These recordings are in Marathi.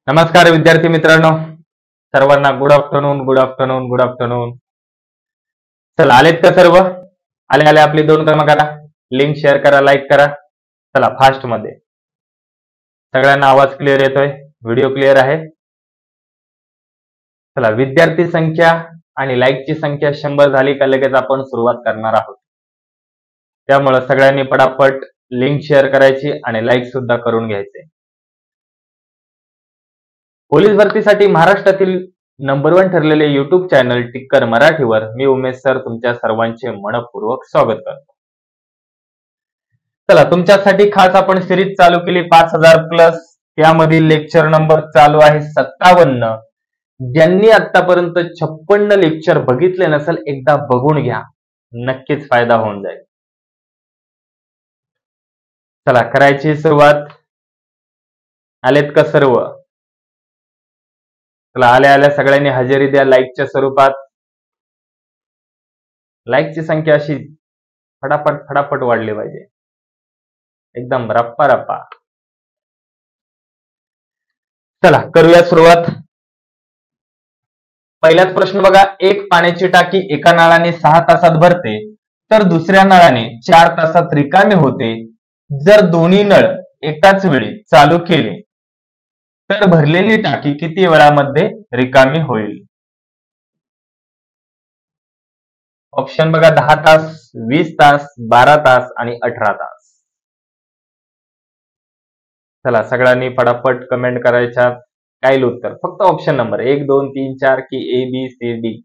नमस्कार विद्यार्थी मित्रांनो, सर्वांना good afternoon good afternoon good afternoon. चला, आलेत का सर्व? आले आले आपली 2 कामं करा. लिंक शेअर करा, लाईक करा. चला फास्ट मध्ये. सगळ्यांना आवाज क्लिअर येतोय? व्हिडिओ क्लिअर आहे? चला, विद्यार्थी संख्या आणि लाईकची संख्या 100 झाली का लगेच आपण सुरुवात करणार आहोत. त्यामुळे सगळ्यांनी पटापट लिंक शेअर करायची आणि लाईक सुद्धा करून घ्यायचे. पोलीस भरतीसाठी महाराष्ट्रातील नंबर 1 ठरलेले युट्यूब चॅनल टिक्कर मराठीवर मी उमेश सर तुमच्या सर्वांचे मनपूर्वक स्वागत करतो. चला, तुमच्यासाठी खास आपण सिरीज चालू केली 5000 प्लस. त्यामधील लेक्चर नंबर चालू आहे 57. ज्यांनी आतापर्यंत 56 लेक्चर बघितले नसेल एकदा बघून घ्या, नक्कीच फायदा होऊन जाईल. चला, करायची सुरुवात. आलेत का सर्व? चला, आल्या आल्या सगळ्यांनी हजेरी द्या लाईकच्या स्वरूपात. लाईकची संख्या अशी फटाफट फटाफट वाढली पाहिजे, एकदम रप्पा रप्पा. चला, करूया सुरुवात. पहिलाच प्रश्न बघा. एक पाण्याची टाकी एका नळाने 6 तासात भरते तर दुसऱ्या नळाने 4 तासात रिकामी होते. जर दोन्ही नळ एकाच वेळी चालू केले तर भरलेली टाकी किती वेळामध्ये रिकामी होईल? ऑप्शन बघा. 10 तास, 20 तास, 12 तास आणि 18 तास. चला, सगळ्यांनी पटापट कमेंट करायच्या. काय येईल उत्तर? फक्त ऑप्शन नंबर 1, 2, 3, 4 की ए बी सी डी?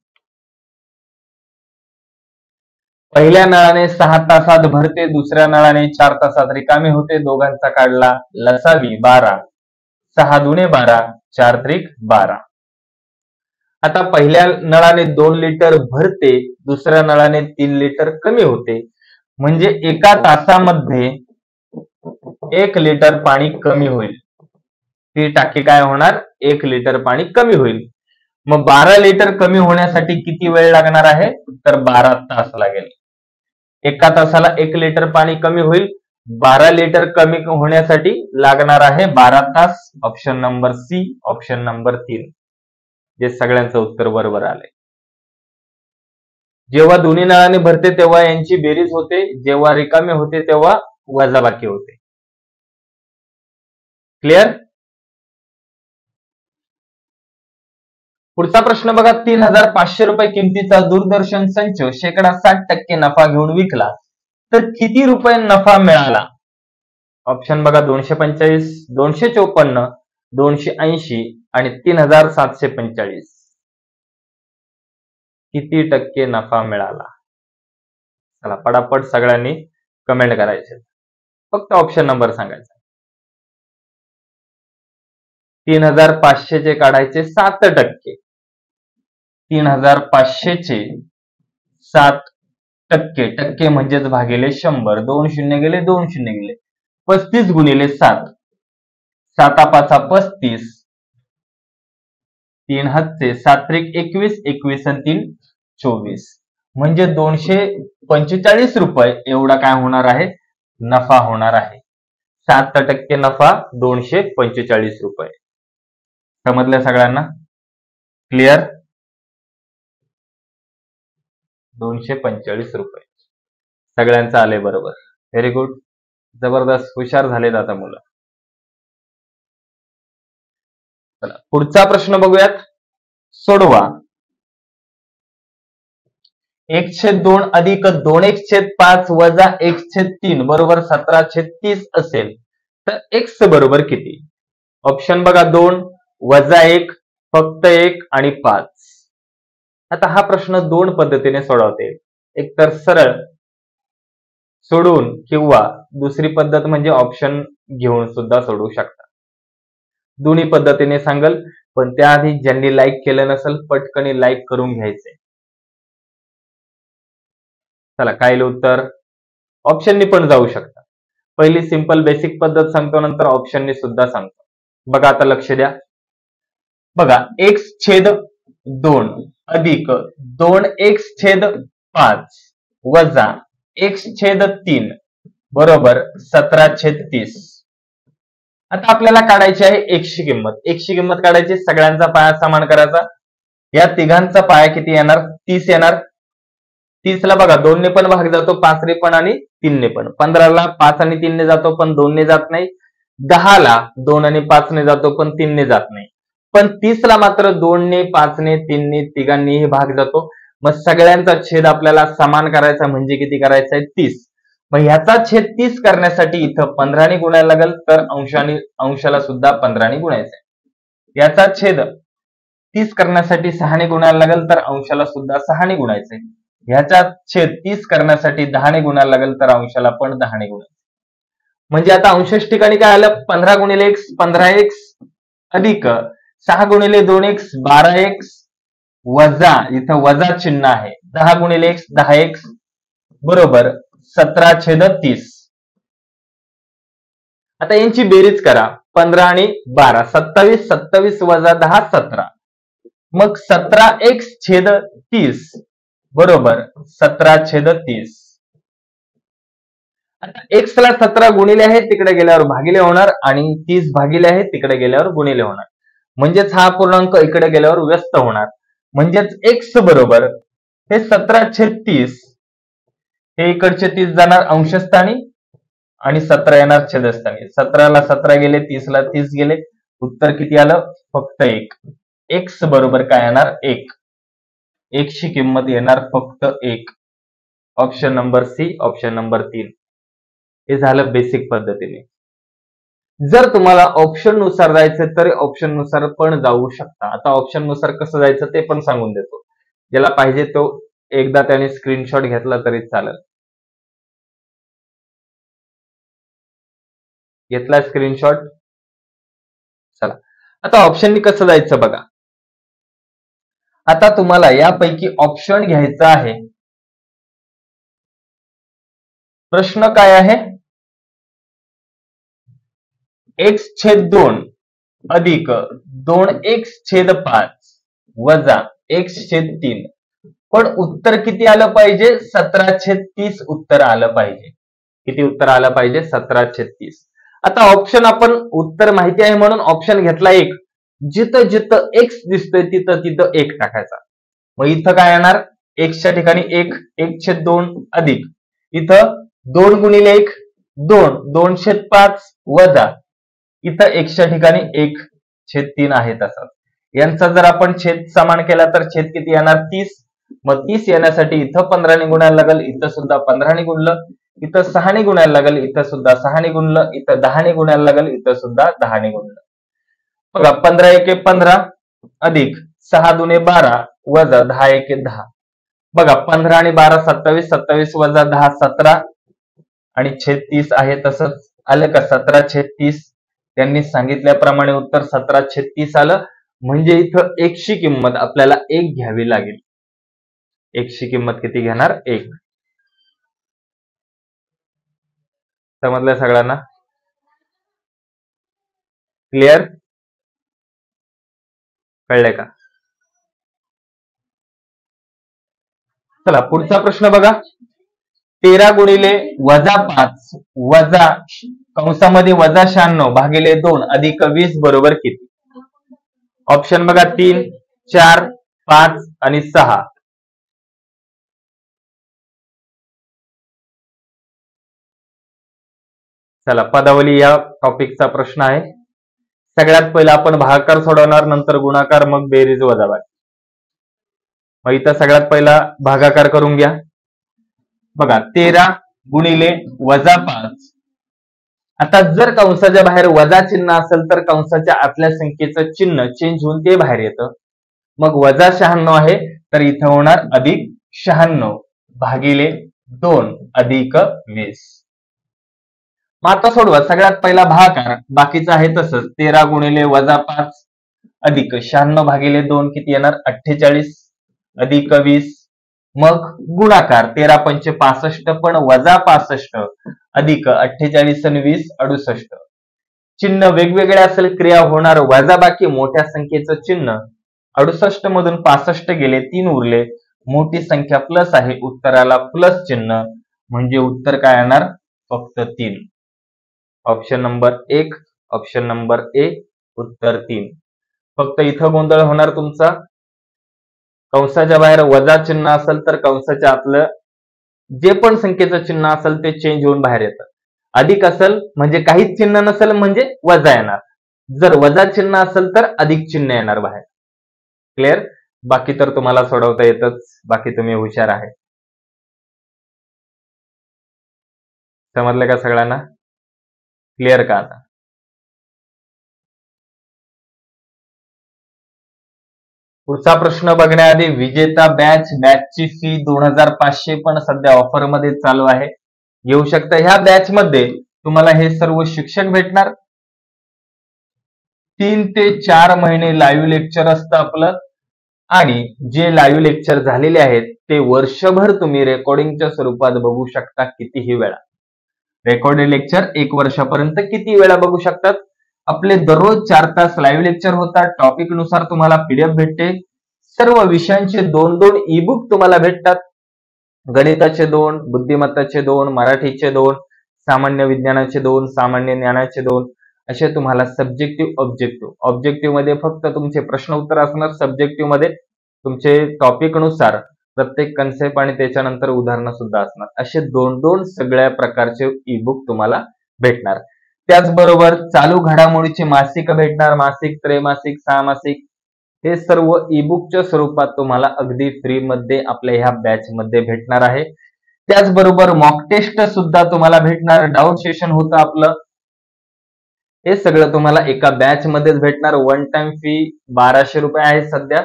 पहिल्या नळाने 6 तासात भरते, दुसऱ्या नळाने 4 तासात रिकामी होते. दोघांचा काढला लसावी 12. 6 दुणे 12, 4 त्रिक 12. आता पहिल्या नळाने 2 लिटर भरते, दुसऱ्या नळाने 3 लिटर कमी होते. म्हणजे एका तासामध्ये 1 लिटर पाणी कमी होईल. ती टाकी काय होणार? 1 लिटर पाणी कमी होईल. मग 12 लिटर कमी होण्यासाठी किती वेळ लागणार आहे? तर 12 तास लागेल. एका तासाला 1 लिटर पाणी कमी होईल. 12 लिटर कमी होण्यासाठी लागणार आहे 12 तास. Option number C, option number 3. जे सगळ्यांचं उत्तर बरोबर आले. जेव्हा दोन्ही नळाने भरते तेव्हा यांची बेरीज होते, जेव्हा रिकामे होते तेव्हा वजाबाकी होते. क्लिअर? पुढचा प्रश्न बघा. 3500 रुपये किमतीचा दूरदर्शन संच 60% नफा घेऊन विकला तर किती रुपये नफा मिळाला? ऑप्शन बघा. 245, 254, 280 आणि 3745. किती टक्के नफा मिळाला? चला, पटापट सगळ्यांनी कमेंट करायचे. फक्त ऑप्शन नंबर सांगायचा. 3500 चे काढायचे 7%. 3500 चे 7%. टक्के म्हणजेच भागिले 100. 2 शून्य गेले, 2 शून्य गेले. 35 गुणिले 7. 7 5 35. 3 हातचे 7 त्रिक 21, 21 आणि 3 24. म्हणजे 245 रुपये एवढा काय होणार आहे? नफा होणार आहे. 7% नफा 245 रुपये. समजलं सगळ्यांना? क्लिअर? 245 रुपये. सगळ्यांचं आले बरोबर. व्हेरी गुड, जबरदस्त, हुशार झालेत आता मुलं. चला, पुढचा प्रश्न बघूयात. सोडवा. 1/2 अधिक 2x/5 वजा x/3 बरोबर 17/30 असेल तर x बरोबर किती? ऑप्शन बघा. 2, वजा 1, फक्त 1 आणि 5. आता हा प्रश्न 2 पद्धतीने सोडवता येईल. एक तर सरळ सोडून किंवा दुसरी पद्धत म्हणजे ऑप्शन घेऊन सुद्धा सोडवू शकता. दोन्ही पद्धतीने सांगल, पण त्याआधी ज्यांनी लाईक केलं नसेल पटकन लाईक करून घ्यायचे. चला, काय येईल उत्तर? ऑप्शननी पण जाऊ शकता. पहिली सिंपल बेसिक पद्धत सांगतो, नंतर ऑप्शननी सुद्धा सांगतो. बघा, आता लक्ष द्या. बघा, x/2 अधिक 2x/5 वजा x/3 बरोबर 17/30. आता आपल्याला काढायची आहे एकशी किंमत. एकशी किंमत काढायची, सगळ्यांचा पाया समान करायचा. या तिघांचा पाया किती येणार? 30 येणार. 30 ला बघा 2 ने पण भाग जातो, 5 ने पण आणि 3 ने पण. 15 ला 5 आणि 3 ने जातो पण 2 ने जात नाही. 10 ला 2 आणि 5 ने जातो पण 3 ने जात नाही. पण 30 ला मात्र 2 ने, 5 ने, 3 ने, तिघांनीही भाग जातो. मग सगळ्यांचा छेद आपल्याला समान करायचा म्हणजे किती करायचा आहे? 30. मग ह्याचा छेद 30 करण्यासाठी इथं 15 ने गुणायला लागेल, तर अंशाला सुद्धा 15 ने गुणायचं आहे. याचा छेद 30 करण्यासाठी 6 ने गुणायला लागेल, तर अंशाला सुद्धा 6 ने गुणायचं आहे. ह्याचा छेद 30 करण्यासाठी 10 ने गुणायला लागेल, तर अंशाला पण 10 ने गुणायचं. म्हणजे आता अंशच ठिकाणी काय आलं? 15 गुणिले x 15x अधिक 6 गुणिले 2x 12x वजा, इथं वजा चिन्ह आहे, 10 गुणिले x 10x बरोबर 17/30. आता यांची बेरीज करा. 15 आणि 12 27, 27 वजा 10 17. मग 17x/30 बरोबर 17/30. आता x ला 17 गुणिले आहे, तिकडे गेल्यावर भागिले होणार, आणि 30 भागिले आहे, तिकडे गेल्यावर गुणिले होणार. म्हणजेच हा पूर्णांक इकडे गेल्यावर व्यस्त होणार. म्हणजेच x बरोबर हे 17/30, हे इकडचे 30 जाणार अंशस्थानी आणि 17 येणार छेदस्थानी. 17 ला 17 गेले, 30 ला 30 गेले, उत्तर किती आलं? फक्त 1. x बरोबर काय येणार? 1. x ची किंमत येणार फक्त 1. Option number C, option number 3. हे झालं बेसिक पद्धतीने. जर तुम्हाला ऑप्शन नुसार जायचं तर ऑप्शन नुसार पण जाऊ शकता. आता ऑप्शन नुसार कसं जायचं ते पण सांगून देतो. ज्याला पाहिजे तो एकदा त्याने स्क्रीनशॉट घेतला तरी चालेल. घेतला स्क्रीनशॉट? चला, आता ऑप्शननी कसं जायचं बघा. आता तुम्हाला यापैकी ऑप्शन घ्यायचा आहे. प्रश्न काय आहे? x/2 अधिक 2x/5 वजा x/3. पण उत्तर किती आलं पाहिजे? 17/30 उत्तर आलं पाहिजे. किती उत्तर आलं पाहिजे? 17/30. आता ऑप्शन आपण उत्तर माहिती आहे म्हणून ऑप्शन घेतला 1. जिथं जिथं x दिसतोय तिथं तिथं 1 टाकायचा. मग इथं काय येणार? x च्या ठिकाणी 1, 1/2 अधिक इथं 2 गुणिले 1 2, 2/5 वजा इथं x च्या ठिकाणी 1/3 आहे तसाच. यांचा जर आपण छेद समान केला तर छेद किती येणार? 30. मग 30 येण्यासाठी इथं 15 ने गुणायला लागेल, इथं सुद्धा 15 ने गुणलं, इथं 6 ने गुणायला लागेल, इथं सुद्धा 6 ने गुणलं, इथं 10 ने गुणायला लागेल, इथं सुद्धा 10 ने गुणलं. बघा 15 1 15 अधिक 6 2 12 वजा 10 1 10. बघा 15 आणि 12 27, 27 वजा 10 17 आणि छेद 30 आहे तसंच आलं का? 17/30. त्यांनी सांगितल्याप्रमाणे उत्तर 17/30 आलं. म्हणजे इथं x ची किंमत आपल्याला 1 घ्यावी लागेल. x ची किंमत किती घेणार? 1. समजलं सगळ्यांना? क्लिअर? कळलंय का? चला पुढचा प्रश्न बघा. 13 गुणिले वजा 5 वजा कंसामध्ये वजा 96 भागिले 2 अधिक 20 बरोबर किती? ऑप्शन बघा 3, 4, 5 आणि 6. चला पदावली या टॉपिकचा प्रश्न आहे. सगळ्यात पहिला आपण भागाकार सोडवणार, नंतर गुणाकार, मग बेरीज वजाबाकी. मग इथं सगळ्यात पहिला भागाकार करून घ्या. बघा 13 गुणिले वजा 5. आता जर कंसाच्या बाहेर वजा चिन्ह असेल तर कंसाच्या आतल्या संख्येचं चिन्ह चेंज होऊन ते बाहेर येतं. मग वजा 96 आहे तर इथं होणार अधिक 96 भागिले 2 अधिक 20. मग आता सोडवा. सगळ्यात पहिला भागाकार, बाकीचं आहे तसंच. 13 गुणिले वजा 5 अधिक 96 भागिले 2 किती येणार? 48 अधिक 20. मग गुणाकार 13 पंचे 65 पण वजा 65 अधिक 48 आणि 20 68. चिन्ह वेगवेगळे असेल, क्रिया होणार वजाबाकी. मोठ्या संख्येचं चिन्ह 68 मधून 65 गेले, 3 उरले. मोठी संख्या प्लस आहे, उत्तराला प्लस चिन्ह, म्हणजे उत्तर काय येणार? फक्त 3. Option number 1 option number A उत्तर 3. फक्त इथं गोंधळ होणार तुमचा, कंसाच्या बाहेर वजा चिन्ह असेल तर कंसाच्या आतलं जे पण संख्येचं चिन्ह असेल ते चेंज होऊन बाहेर येतं. अधिक असेल म्हणजे काहीच चिन्ह नसेल म्हणजे वजा येणार, जर वजा चिन्ह असेल तर अधिक चिन्ह येणार बाहेर. क्लिअर? बाकी तर तुम्हाला सोडवता येतच, बाकी तुम्ही हुशार आहे. समजलं का सगळ्यांना? क्लिअर का आता? पुढचा प्रश्न बघण्याआधी विजेता बॅचची फी 2500 पण सध्या ऑफर मध्ये चालू आहे, घेऊ शकता. ह्या बॅच मध्ये तुम्हाला हे सर्व शिक्षक भेटणार. 3 ते 4 महिने लाईव्ह लेक्चर असतं आपलं, आणि जे लाईव्ह लेक्चर झालेले आहेत ते वर्षभर तुम्ही रेकॉर्डिंगच्या स्वरूपात बघू शकता कितीही वेळा. रेकॉर्डेड लेक्चर 1 वर्षापर्यंत किती वेळा बघू शकतात. आपले दररोज 4 तास लाईव्ह लेक्चर होतात. टॉपिक नुसार तुम्हाला पीडीएफ भेटते. सर्व विषयांचे 2-2 ई बुक तुम्हाला भेटतात. गणिताचे 2, बुद्धिमत्ताचे 2, मराठीचे 2, सामान्य विज्ञानाचे 2, सामान्य ज्ञानाचे 2, असे तुम्हाला सब्जेक्टिव्ह ऑब्जेक्टिव्ह मध्ये फक्त तुमचे प्रश्न उत्तर असणार. सब्जेक्टिव्ह मध्ये तुमचे टॉपिक नुसार प्रत्येक कन्सेप्ट आणि त्याच्यानंतर उदाहरणं सुद्धा असणार. असे 2-2 सगळ्या प्रकारचे ई बुक तुम्हाला भेटणार. त्याचबरोबर चालू घडामोडीचे मासिक भेटणार, मासिक, त्रैमासिक, सहामासिक. हे सर्व ई बुकच्या स्वरूपात तुम्हाला अगदी फ्री मध्ये आपल्या ह्या बॅच मध्ये भेटणार आहे. त्याचबरोबर मॉक टेस्ट सुद्धा तुम्हाला भेटणार, डाऊट सेशन होतं आपलं. हे सगळं तुम्हाला एका बॅच मध्येच भेटणार. वन टाइम फी 1200 रुपये आहे सध्या.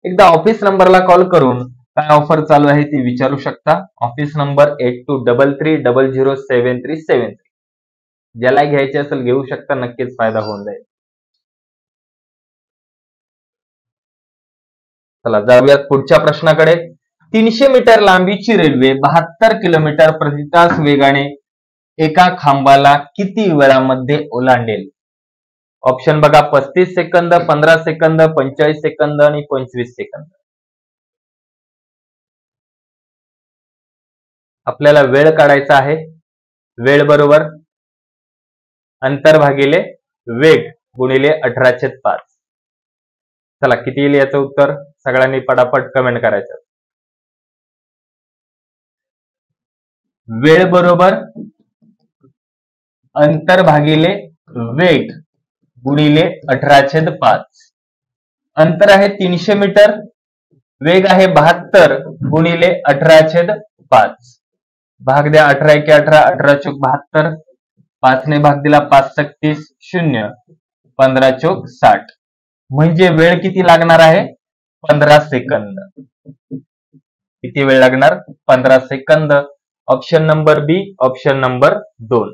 एकदा ऑफिस नंबरला कॉल करून काय ऑफर चालू आहे ती विचारू शकता. Office number 8233007373. ज्याला घ्यायचे असेल घेऊ शकता, नक्कीच फायदा होऊन जाईल. चला जाऊयात पुढच्या प्रश्नाकडे. 300 मीटर लांबीची रेल्वे 72 किलोमीटर प्रति तास वेगाने एका खांबाला किती वेळामध्ये ओलांडेल? ऑप्शन बघा, 35 सेकंद, 15 सेकंद, 45 सेकंद आणि 25 सेकंद. आपल्याला वेळ काढायचा आहे. वेळ बरोबर अंतर भागिले वेग गुणिले 18/5. चला किती येईल याचं उत्तर? सगळ्यांनी पटापट कमेंट करायचं. वेळ बरोबर अंतर भागिले वेग गुणिले 18/5. अंतर आहे 300 मीटर, वेग आहे 72 गुणिले 18/5. भाग द्या 18 × 18, 18 × 72. 5 ने भाग दिला 5 × 30, 0. 15 × 60. म्हणजे वेळ किती लागणार आहे? 15 सेकंद. किती वेळ लागणार? 15 सेकंद. ऑप्शन नंबर बी, ऑप्शन नंबर 2.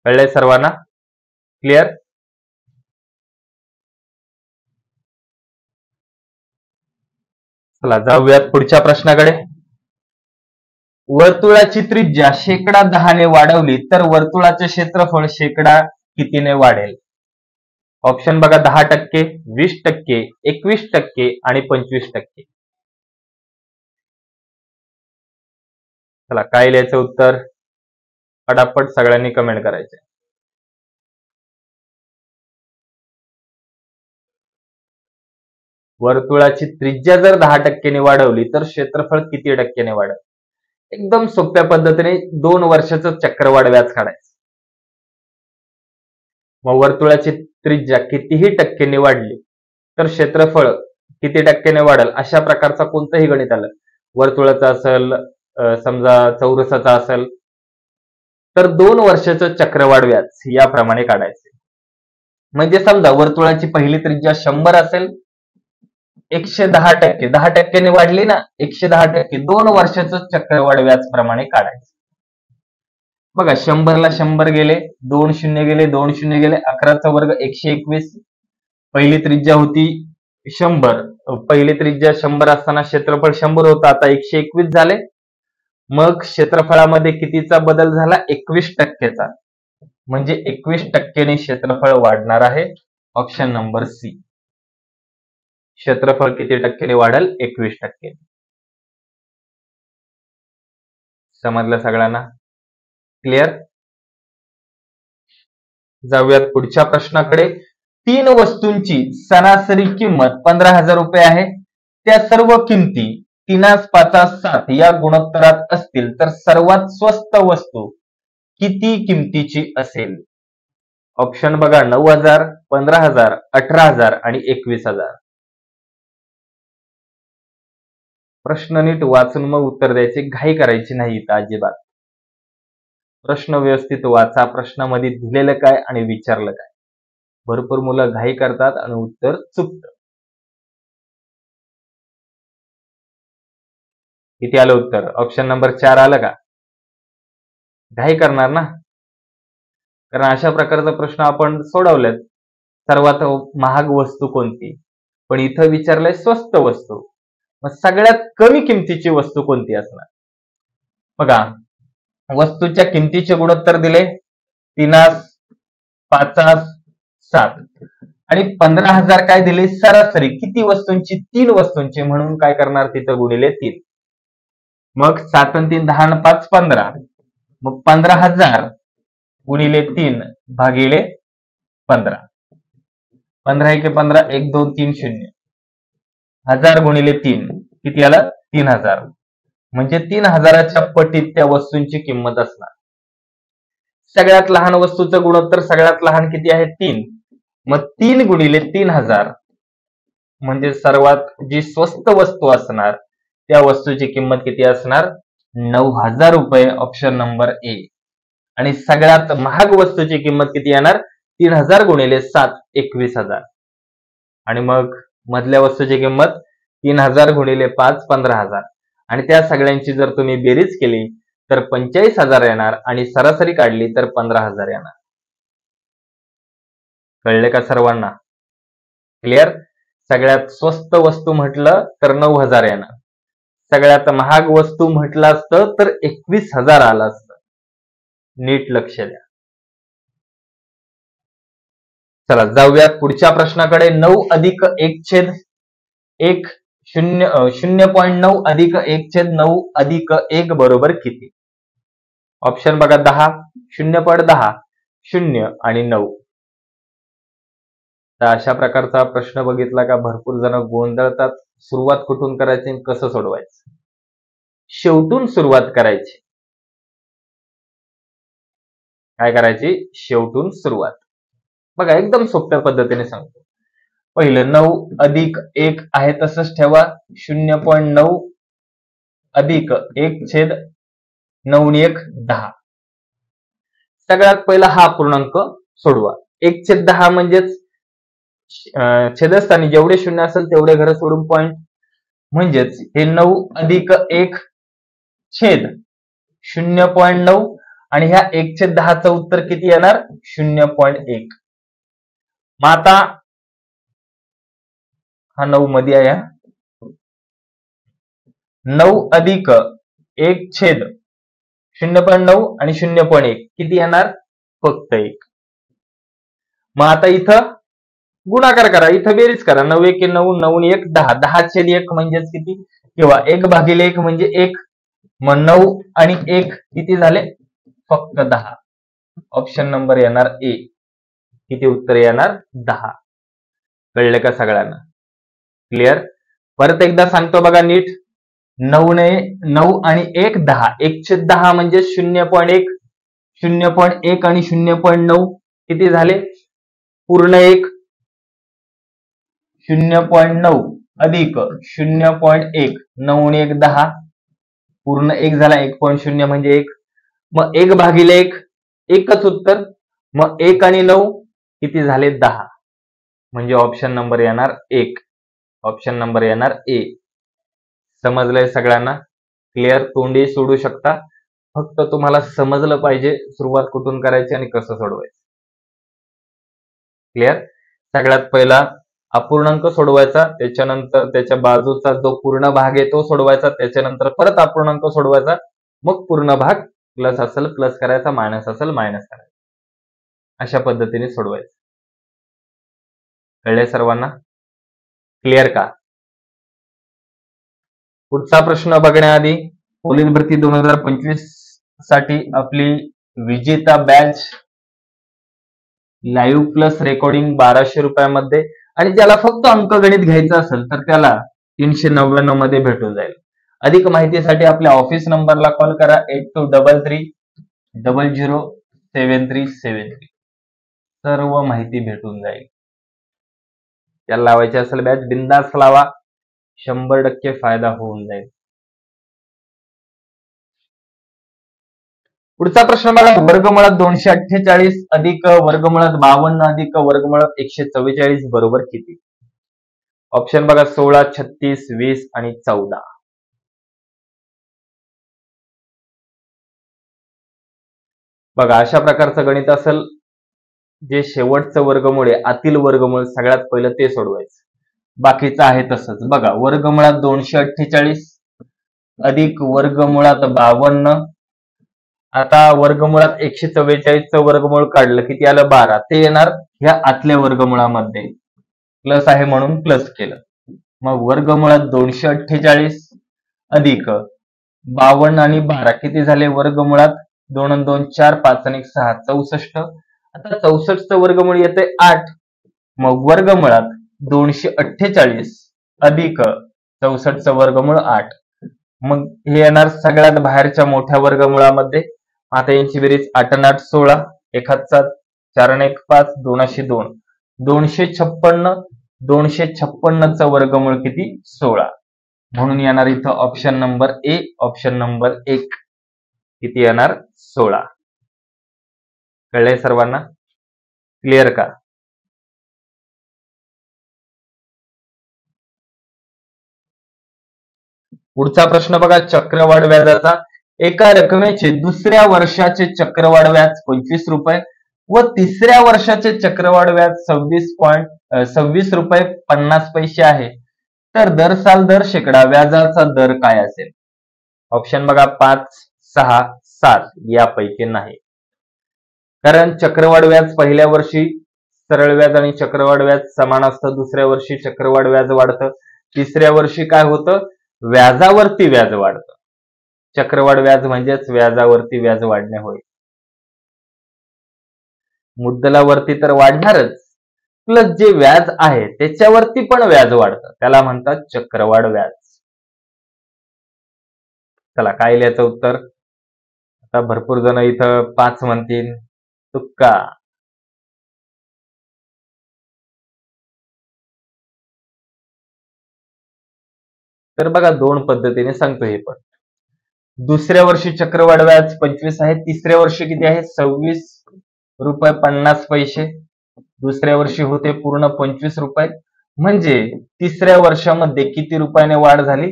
कळलंय सर्वांना? क्लिअर? चला जाऊयात पुढच्या प्रश्नाकडे. वर्तुळाची त्रिज्या 10% ने वाढवली तर वर्तुळाचे क्षेत्रफळ कितीने वाढेल? ऑप्शन बघा, 10%, 20%, 21% आणि 25%. चला काय लिहायचं उत्तर? फटाफट सगळ्यांनी कमेंट करायचे. वर्तुळाची त्रिज्या जर 10% ने वाढवली तर क्षेत्रफळ किती टक्क्याने वाढेल? एकदम सोप्या पद्धतीने 2 वर्षाचं चक्रवाढ व्याज काढायचं. मग वर्तुळाची त्रिज्या कितीही टक्क्यांनी वाढली तर क्षेत्रफळ किती टक्क्याने वाढेल, अशा प्रकारचा कोणतंही गणित आलं, वर्तुळाचं असेल, समजा चौरसाचा असेल, तर 2 वर्षाचं चक्रवाढ व्याज याप्रमाणे काढायचे. म्हणजे समजा वर्तुळाची पहिली त्रिज्या 100 असेल, 110%, 10% वाढली ना, 110%, 2 वर्षाचं चक्रवाढ व्याज प्रमाणे काढायचं. बघा 100 ला 100 गेले, 2 शून्य गेले, 2 शून्य गेले, 11चा वर्ग 121. पहिली त्रिज्या होती 100, पहिली त्रिज्या 100 असताना क्षेत्रफळ 100 होतं, आता 121 झाले. मग क्षेत्रफळामध्ये कितीचा बदल झाला? 21%चा. म्हणजे 21%ने क्षेत्रफळ वाढणार आहे. Option number C. क्षेत्रफळ किती टक्क्याने वाढेल? 21%. समजलं सगळ्यांना? क्लिअर? जाऊयात पुढच्या प्रश्नाकडे. 3 वस्तूंची सरासरी किंमत 15,000 रुपये आहे. त्या सर्व किमती 3:5:7 या गुणोत्तरात असतील तर सर्वात स्वस्त वस्तू किती किमतीची असेल? ऑप्शन बघा, 9,000, 15,000, 18,000 आणि 21,000. प्रश्न नीट वाचून मग उत्तर द्यायचे, घाई करायची नाही इथं अजिबात. प्रश्न व्यवस्थित वाचा, प्रश्नामध्ये दिलेलं काय आणि विचारलं काय. भरपूर मुलं घाई करतात आणि उत्तर चुकतं. किती आलं उत्तर? ऑप्शन नंबर 4 आलं का? घाई करणार ना, कारण अशा प्रकारचा प्रश्न आपण सोडवलेत. सर्वात महाग वस्तू कोणती, पण इथं विचारलंय स्वस्त वस्तू. मग सगळ्यात कमी किमतीची वस्तू कोणती असणार? बघा, वस्तूच्या किमतीचे गुणोत्तर दिले 3:5:7 आणि 15,000 काय दिले? सरासरी. किती वस्तूंची? 3 वस्तूंची, म्हणून काय करणार तिथं गुणिले 3. मग 7 आणि 3 10 आणि 5 15. मग 15,000 गुणिले 3 भागिले 15. 15 1 15, 1 2 3 0. 1000 गुणिले 3 किती आलं? 3,000. म्हणजे 3,000च्या पटीत त्या वस्तूंची किंमत असणार. सगळ्यात लहान वस्तूचं गुणोत्तर सगळ्यात लहान किती आहे? 3. मग 3 गुणिले 3,000 म्हणजे सर्वात जी स्वस्त वस्तू असणार त्या वस्तूची किंमत किती असणार? 9,000 रुपये. Option number A. आणि सगळ्यात महाग वस्तूची किंमत किती येणार? 3,000 गुणिले 7 21,000. आणि मग मधल्या वस्तूची किंमत 3,000 गुणिले 5 15,000. आणि त्या सगळ्यांची जर तुम्ही बेरीज केली तर 45,000 येणार आणि सरासरी काढली तर 15,000 येणार. कळले का सर्वांना? क्लिअर? सगळ्यात स्वस्त वस्तू म्हटलं तर 9,000 येणार. सगळ्यात महाग वस्तू म्हटलं असतं तर 21,000 आलं असतं. नीट लक्ष द्या. चला जाऊयात पुढच्या प्रश्नाकडे. 9 अधिक 1/1 0.9 अधिक 1/9 अधिक 1 बरोबर किती? ऑप्शन बघा, 10, 0.10, 0 आणि 9. तर अशा प्रकारचा प्रश्न बघितला का भरपूर जण गोंधळतात. सुरुवात कुठून करायची आणि कसं सोडवायचं? शेवटून सुरुवात करायची. काय करायची? शेवटून सुरुवात. बघा, एकदम सोप्या पद्धतीने सांगतो. पहिलं 9 अधिक 1 आहे तसंच ठेवा. 0.9 अधिक 1/9 आणि 1 10. सगळ्यात पहिला हा पूर्णांक सोडवा. 1/10 म्हणजेच छेदस्थानी जेवढे शून्य असेल तेवढे घर सोडून पॉइंट. म्हणजेच हे 9 अधिक 1 छेद 0.9 आणि ह्या 1/10चं उत्तर किती येणार? 0.1. मग आता हा 9 मध्ये आहे. 9 अधिक 1 छेद 0.9 आणि 0.1 किती येणार? फक्त 1. मग आता इथं गुणाकार करा, इथं बेरीज करा. 9 1 9, 9 आणि 1 10. 10/1 म्हणजेच किती? किंवा 1/1 म्हणजे 1. मग 9 आणि 1 किती झाले? फक्त 10. ऑप्शन नंबर येणार ए. किती उत्तर येणार? 10. कळलं का सगळ्यांना? क्लिअर? परत एकदा सांगतो बघा नीट. 9 आणि 1 10. 1/10 म्हणजे 0.1. 0.1 आणि 0.9 किती झाले? पूर्ण 1. 0.9 अधिक 0.1. 9 आणि 1 10. पूर्ण 1 झाला. 1.0 म्हणजे 1. मग 1/1 एकच उत्तर. मग 1 आणि 9 किती झाले? 10. म्हणजे ऑप्शन नंबर येणार 1. ऑप्शन नंबर येणार ए. समजलंय सगळ्यांना? क्लिअर? तोंडी सोडू शकता. फक्त तुम्हाला समजलं पाहिजे सुरुवात कुठून करायची आणि कसं सोडवायचं. क्लिअर? सगळ्यात पहिला अपूर्णांक सोडवायचा, त्याच्यानंतर त्याच्या बाजूचा जो पूर्ण भाग आहे तो सोडवायचा, त्याच्यानंतर परत अपूर्णांक सोडवायचा, मग पूर्ण भाग प्लस असेल प्लस करायचा, मायनस असेल मायनस करायचा. अशा पद्धतीने सोडवायचं. कळले सर्वांना? क्लिअर का? पुढचा प्रश्न बघण्याआधी पोलीस भरती 2025 साठी आपली विजेता बॅच लाईव्ह प्लस रेकॉर्डिंग 1200 रुपयामध्ये, आणि ज्याला फक्त अंकगणित घ्यायचं असेल तर त्याला 399 मध्ये भेटून जाईल. अधिक माहितीसाठी आपल्या ऑफिस नंबरला कॉल करा 8233007373. सर्व माहिती भेटून जाईल. त्याला लावायची असेल बॅच बिंदास लावा, 100% फायदा होऊन जाईल. पुढचा प्रश्न बघा, वर्गमुळात 248 अधिक वर्गमुळात 52 अधिक वर्गमुळात 144 बरोबर किती? ऑप्शन बघा 16, 36, 20 आणि 14. बघा अशा प्रकारचं गणित असेल जे शेवटचं वर्गमूळ आहे, आतील वर्गमूळ सगळ्यात पहिलं ते सोडवायचं, बाकीचं आहे तसंच. बघा वर्गमुळात 248 अधिक वर्गमुळात 52, आता वर्गमुळात 144चं वर्गमूळ काढलं किती आलं 12, ते येणार ह्या आतल्या वर्गमुळामध्ये, प्लस आहे म्हणून प्लस केलं. मग वर्गमुळात 248 अधिक 52 आणि 12 किती झाले वर्गमुळात? 2 आणि 2 4, 5 आणि 6 64. आता 64चं वर्गमूळ येते 8. मग वर्गमुळात 248 अधिक 64चं वर्गमूळ 8. मग हे येणार सगळ्यात बाहेरच्या मोठ्या वर्गमुळामध्ये. आता यांची बेरीज 8 आणि 8 16, 1 हात 7, 4 आणि 1 5, 2 अशी 2, 256. 256चं वर्गमूळ किती? 16. म्हणून येणार इथं option number A, option number 1 किती येणार? 16. कळलंय सर्वांना? क्लिअर का? पुढचा प्रश्न बघा, चक्रवाढ व्याजाचा. एका रकमेचे दुसऱ्या वर्षाचे चक्रवाढ व्याज 25 रुपये व तिसऱ्या वर्षाचे चक्रवाढ व्याज 26 रुपये 50 पैसे आहे, तर दर साल दर शेकडा व्याजाचा दर काय असेल? ऑप्शन बघा 5, 6, 7 यापैकी नाही. कारण चक्रवाढ व्याज पहिल्या वर्षी सरळ व्याज आणि चक्रवाढ व्याज समान असतं, दुसऱ्या वर्षी चक्रवाढ व्याज वाढतं, तिसऱ्या वर्षी काय होतं? व्याजावरती व्याज वाढतं. चक्रवाढ व्याज म्हणजेच व्याजावरती व्याज वाढणे होय. मुद्दलावरती तर वाढणारच, प्लस जे व्याज आहे त्याच्यावरती पण व्याज वाढतं, त्याला म्हणतात चक्रवाढ व्याज. चला काय लिहायचं उत्तर? आता भरपूर जण इथं 5 म्हणतील, तुक्का. तर बघा 2 पद्धतीने सांगतो हे पण. दुसऱ्या वर्षी चक्रवाढ व्याज 25 आहे, तिसऱ्या वर्षी किती आहे? 26 रुपये 50 पैसे. दुसऱ्या वर्षी होते पूर्ण 25 रुपये, म्हणजे तिसऱ्या वर्षामध्ये किती रुपयाने वाढ झाली?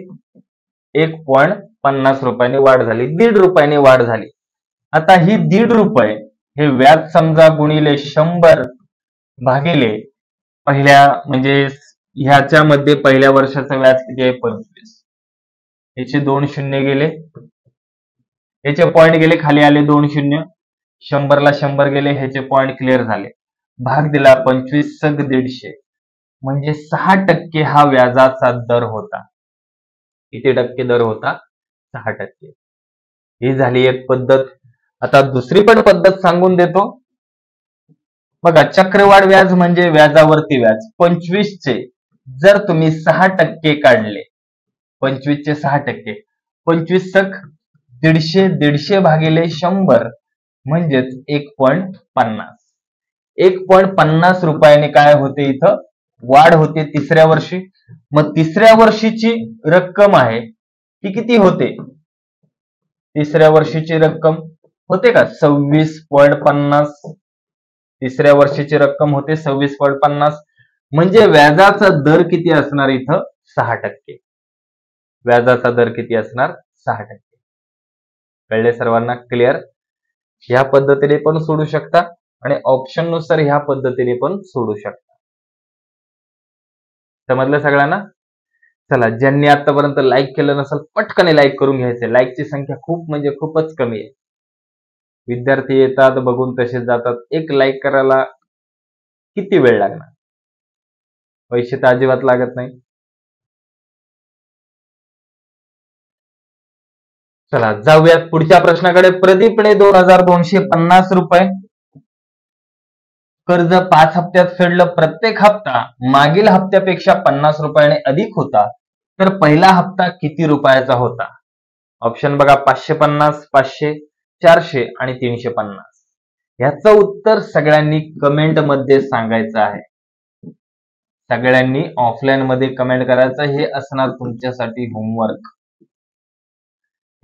1.50 रुपयाने वाढ झाली, 1.5 रुपयाने वाढ झाली. आता ही 1.5 रुपये हे व्याज समजा गुणिले 100 भागिले पहिल्या, म्हणजे ह्याच्यामध्ये पहिल्या वर्षाचं व्याज किती आहे? 25. याचे 2 शून्य गेले, याचे पॉइंट गेले, खाली आले 2 शून्य, 100 ला 100 गेले, ह्याचे पॉइंट क्लिअर झाले. भाग दिला 25 सग 150, म्हणजे 6% हा व्याजाचा दर होता. किती टक्के दर होता? 6%. ही झाली एक पद्धत. आता दुसरी पण पद्धत सांगून देतो बघा. चक्रवाढ व्याज म्हणजे व्याजावरती व्याज. 25 चे जर तुम्ही 6% काढले, 25 चे 6%, 25 सक 150, 150 भागिले 100 म्हणजेच 1.50. 1.50 रुपयाने काय होते? इथं वाढ होते तिसऱ्या वर्षी. मग तिसऱ्या वर्षीची रक्कम आहे ती किती होते? तिसऱ्या वर्षीची रक्कम होते का 26.50. तिसऱ्या वर्षीची रक्कम होते 26.50, म्हणजे व्याजाचा दर किती असणार इथं? 6%. व्याजाचा दर किती असणार? 6%. कळले सर्वांना? क्लिअर? ह्या पद्धतीने पण सोडू शकता आणि ऑप्शन नुसार ह्या पद्धतीने पण सोडू शकता. समजलं सगळ्यांना? चला, ज्यांनी आतापर्यंत लाईक केलं नसेल पटकन लाईक करून घ्यायचे. लाईकची संख्या खूप म्हणजे खूपच कमी आहे. विद्यार्थी येतात बघून तसेच जातात. एक लाईक करायला किती वेळ लागणार? पैसे तर अजिबात लागत नाही. चला जाऊयात पुढच्या प्रश्नाकडे. प्रदीपने 2250 रुपये कर्ज 5 हप्त्यात फेडलं. प्रत्येक हप्ता मागील हप्त्यापेक्षा 50 रुपयाने अधिक होता, तर पहिला हप्ता किती रुपयाचा होता? ऑप्शन बघा, 550, 500, 400 आणि 350. ह्याचं उत्तर सगळ्यांनी कमेंट मध्ये सांगायचं आहे. सगळ्यांनी ऑफलाईन मध्ये कमेंट करायचं. हे असणार तुमच्यासाठी होमवर्क.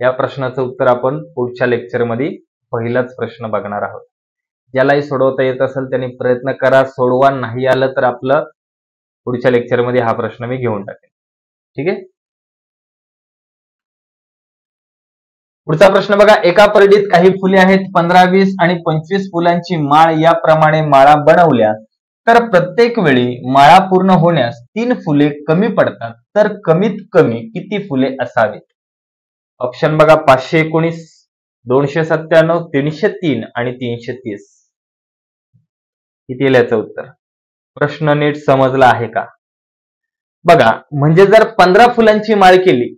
या प्रश्नाचं उत्तर आपण पुढच्या लेक्चरमध्ये पहिलाच प्रश्न बघणार आहोत. ज्यालाही सोडवता येत असेल त्यांनी प्रयत्न करा, सोडवा. नाही आलं तर आपलं पुढच्या लेक्चरमध्ये हा प्रश्न मी घेऊन टाकेन. ठीक आहे. पुढचा प्रश्न बघा. एका परडीत काही फुले आहेत. 15, 20 आणि 25 फुलांची माळ याप्रमाणे माळा बनवल्या तर प्रत्येक वेळी माळा पूर्ण होण्यास 3 फुले कमी पडतात, तर कमीत कमी किती फुले असावीत? ऑप्शन बघा, 519, 297, 303 आणि 330. किती येईल याचं उत्तर? प्रश्न नीट समजला आहे का? बघा, म्हणजे जर 15 फुलांची माळ केली,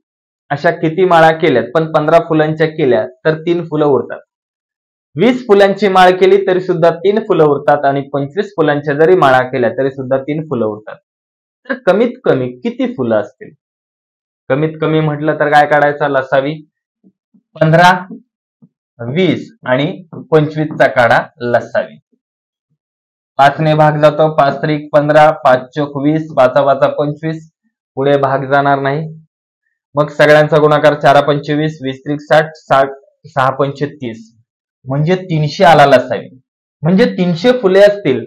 अशा किती माळा केल्यात पण 15 फुलांच्या केल्या तर 3 फुलं उरतात. 20 फुलांची माळ केली तरी सुद्धा 3 फुलं उरतात आणि 25 फुलांच्या जरी माळा केल्या तरी सुद्धा 3 फुलं उरतात. तर कमीत कमी किती फुलं असतील? कमीत कमी म्हटलं तर काय काढायचा? लसावी. 15, 20 आणि 25 चा काढा लसावी. 5 ने भाग जातो. 5 त्रिक 15, 5 चोक 20, 5 5 25. पुढे भाग जाणार नाही. मग सगळ्यांचा गुणाकार 4 25, 20 त्रिक 60, 6 पंचे 30. म्हणजे 300 आला लसावी. म्हणजे 300 फुले असतील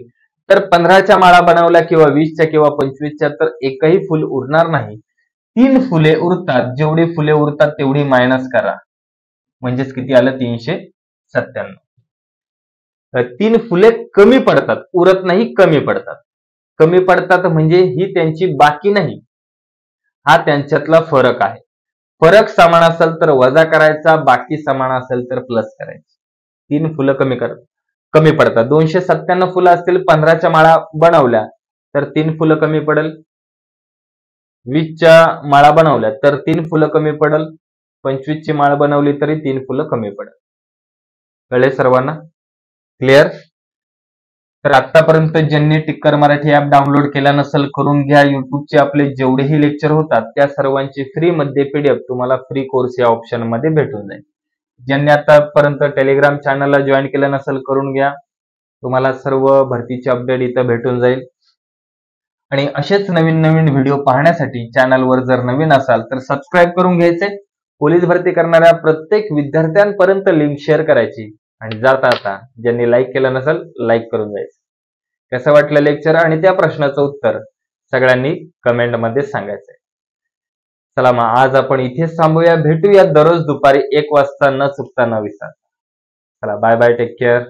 तर 15च्या माळा बनवल्या किंवा 20च्या किंवा 25च्या तर एकही फुल उरणार नाही. 3 फुले उरतात. जेवढी फुले उरतात तेवढी मायनस करा. म्हणजेच किती आलं? 397. 3 फुले कमी पडतात, उरत नाही, कमी पडतात. कमी पडतात म्हणजे ही त्यांची बाकी नाही, हा त्यांच्यातला फरक आहे. फरक समान असेल तर वजा करायचा, बाकी समान असेल तर प्लस करायची. 3 फुलं कमी पडतात. 297 फुलं असतील, 15च्या माळा बनवल्या तर 3 फुलं कमी पडेल. 20च्या माळा बनवल्या तर 3 फुलं कमी पडेल. 25ची माळ बनवली तरी 3 फुलं कमी पडेल. कळले सर्वांना? क्लिअर? तर आतापर्यंत ज्यांनी टिक्कर मराठी ऍप डाउनलोड केला नसेल करून घ्या. युट्यूबचे आपले जेवढेही लेक्चर होतात त्या सर्वांची फ्री मध्ये पीडीएफ तुम्हाला फ्री कोर्स या ऑप्शन मध्ये भेटून जाईल. ज्यांनी आतापर्यंत टेलिग्राम चॅनलला जॉईन केलं नसेल करून घ्या. तुम्हाला सर्व भरतीचे अपडेट इथं भेटून जाईल. आणि असेच नवीन नवीन व्हिडिओ पाहण्यासाठी चॅनलवर जर नवीन असाल तर सबस्क्राईब करून घ्यायचे. पोलीस भरती करणाऱ्या प्रत्येक विद्यार्थ्यांपर्यंत लिंक शेअर करायची आणि जाता आता ज्यांनी लाईक केलं नसेल लाईक करून जायचं. कसं वाटलं लेक्चर आणि त्या प्रश्नाचं उत्तर सगळ्यांनी कमेंट मध्ये सांगायचंय. चला मग आज आपण इथेच थांबूया. भेटूया दररोज दुपारी 1 वाजता, न चुकता न विसरता. चला बाय बाय, टेक केअर.